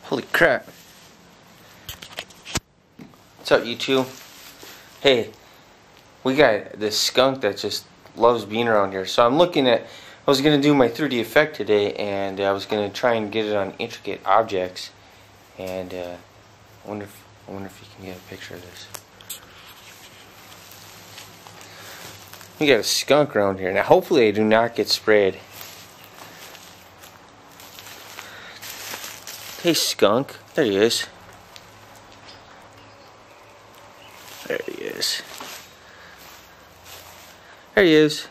Holy crap. What's up, you two? Hey, we got this skunk that just loves being around here. So I'm looking at, I was going to do my 3D effect today, and I was going to try and get it on intricate objects. And I wonder if you can get a picture of this. We got a skunk around here. Now hopefully I do not get sprayed. Hey skunk, there he is. There he is. There he is.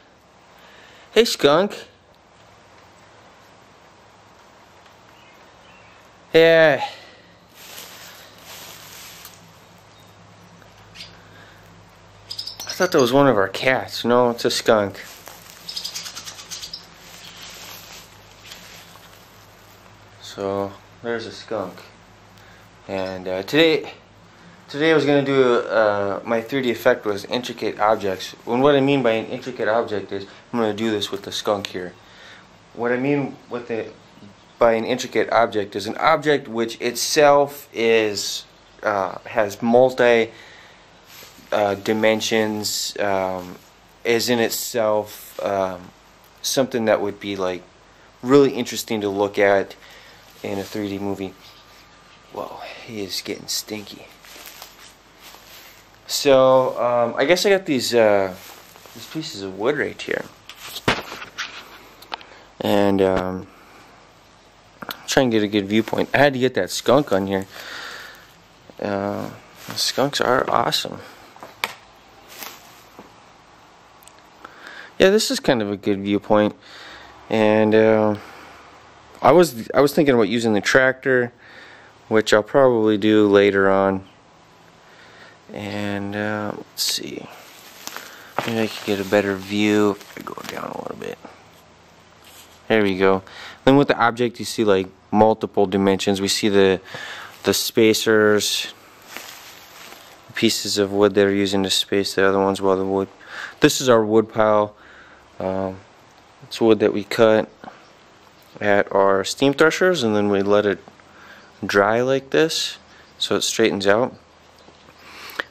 Hey skunk. Yeah. I thought that was one of our cats. No, it's a skunk. So there's a skunk. And today I was going to do my 3D effect was intricate objects. And what I mean by an intricate object is, I'm going to do this with the skunk here. What I mean with by an intricate object is an object which itself is has multi dimensions, is in itself something that would be like really interesting to look at in a 3D movie. Whoa, he is getting stinky. So I guess I got these pieces of wood right here, and try and get a good viewpoint. I had to get that skunk on here. Skunks are awesome. Yeah, this is kind of a good viewpoint, and I was thinking about using the tractor, which I'll probably do later on. And let's see, maybe I can get a better view if I go down a little bit. There we go. Then with the object, you see like multiple dimensions. We see the spacers, the pieces of wood that are using to space the other ones while the wood. This is our wood pile. It's wood that we cut at our steam threshers, and then we let it dry like this so it straightens out.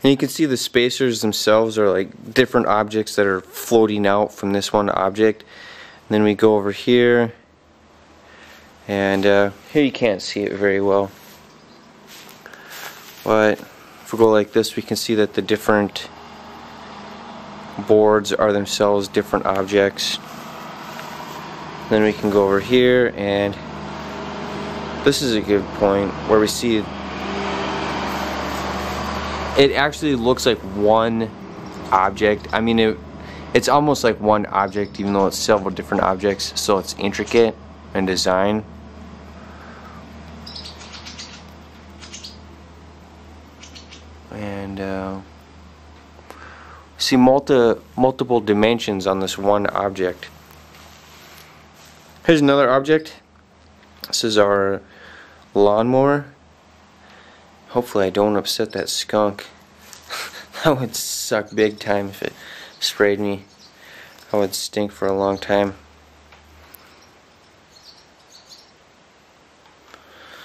And you can see the spacers themselves are like different objects that are floating out from this one object. And then we go over here, and here you can't see it very well, but if we go like this, we can see that the different boards are themselves different objects. Then we can go over here, and this is a good point where we see it actually looks like one object. I mean, it's almost like one object, even though it's several different objects, so it's intricate in design. And see multiple dimensions on this one object. Here's another object. This is our lawnmower. Hopefully I don't upset that skunk. That would suck big time if it sprayed me. I would stink for a long time.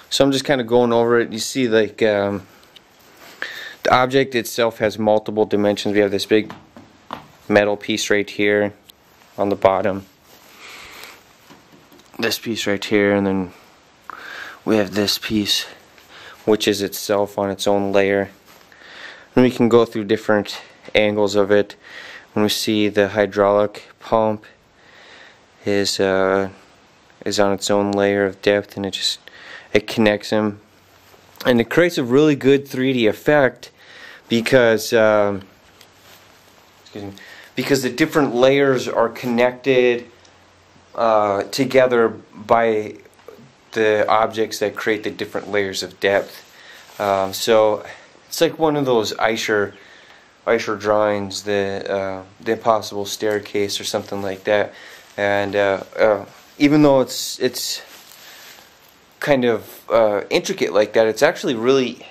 So I'm just kind of going over it. You see, like the object itself has multiple dimensions. We have this big metal piece right here on the bottom, this piece right here, and then we have this piece, which is itself on its own layer. And we can go through different angles of it. When we see the hydraulic pump is on its own layer of depth, and it connects them, and it creates a really good 3D effect because because the different layers are connected together by the objects that create the different layers of depth. So it's like one of those Eicher drawings, the impossible staircase or something like that. And even though it's kind of intricate like that, it's actually really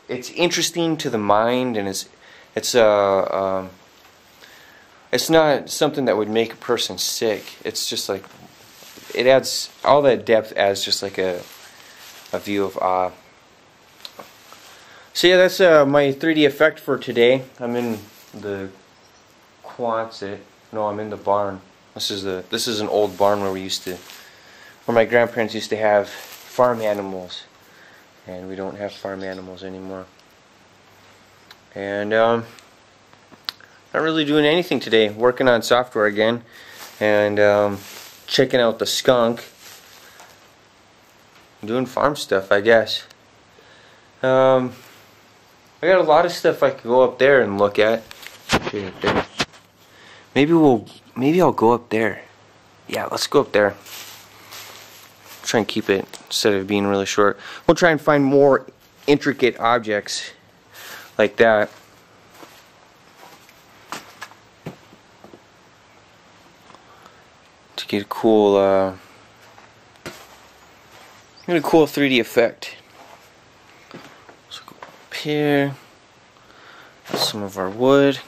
interesting to the mind, and it's not something that would make a person sick. It's just like it adds all that depth, adds just like a a view of So yeah, that's my 3D effect for today. I'm in the Quonset. No, I'm in the barn. This is an old barn where my grandparents used to have farm animals, and we don't have farm animals anymore. And not really doing anything today. Working on software again, and checking out the Skunk. Doing farm stuff, I guess. I got a lot of stuff I could go up there and look at. Show you up there. Maybe I'll go up there. Yeah, let's go up there. Try and keep it instead of being really short. We'll try and find more intricate objects like that. To get a cool 3D effect. So go up here. Some of our wood.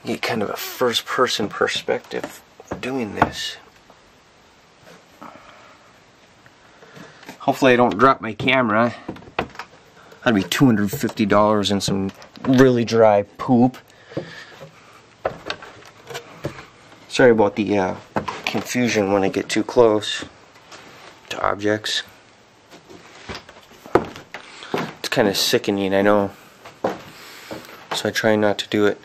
Get kind of a first-person perspective doing this. Hopefully I don't drop my camera. That'd be $250 and some really dry poop. Sorry about the confusion when I get too close to objects. It's kind of sickening, I know. So I try not to do it.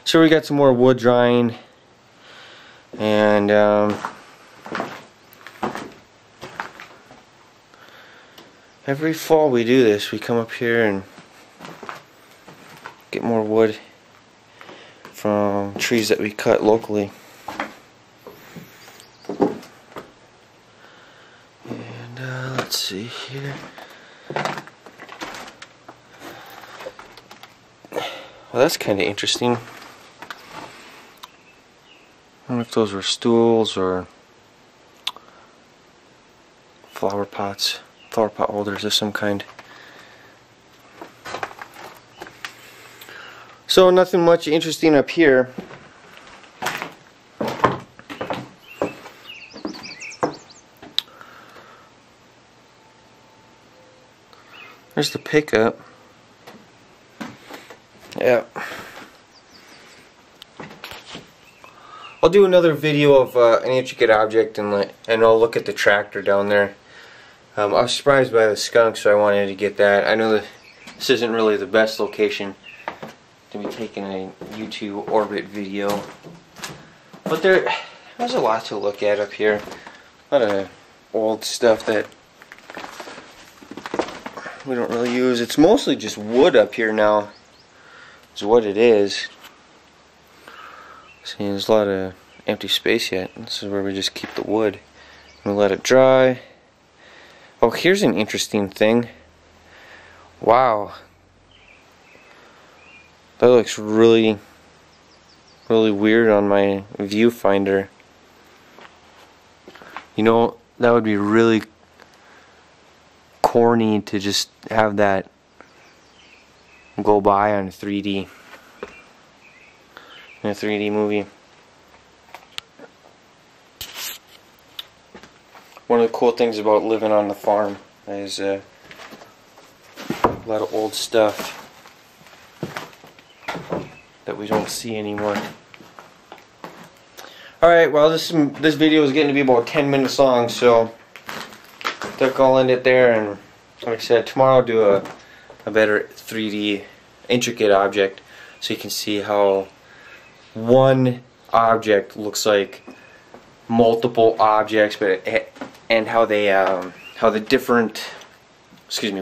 So we got some more wood drying, and every fall we do this. We come up here and get more wood from trees that we cut locally. And let's see here. Well, that's kind of interesting. I don't know if those were stools or flower pots, flower pot holders of some kind. So nothing much interesting up here. There's the pickup. Yeah. I'll do another video of an intricate object, and I'll look at the tractor down there. I was surprised by the skunk, so I wanted to get that. I know that this isn't really the best location to be taking a YouTube orbit video, but there's a lot to look at up here. A lot of old stuff that we don't really use. It's mostly just wood up here now. Is what it is. See, there's a lot of empty space yet. This is where we just keep the wood. We let it dry. Oh, here's an interesting thing. Wow. That looks really weird on my viewfinder. You know, that would be really corny to just have that go by on 3D. In a 3D movie. One of the cool things about living on the farm is a lot of old stuff that we don't see anymore. Alright, well this video is getting to be about 10 minutes long, so I think I'll end it there, and like I said, tomorrow I'll do a better 3D intricate object so you can see how one object looks like multiple objects, and how they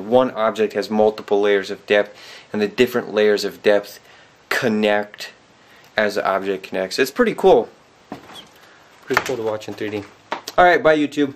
one object has multiple layers of depth, and the different layers of depth connect as the object connects. It's pretty cool. Pretty cool to watch in 3D. Alright, bye YouTube.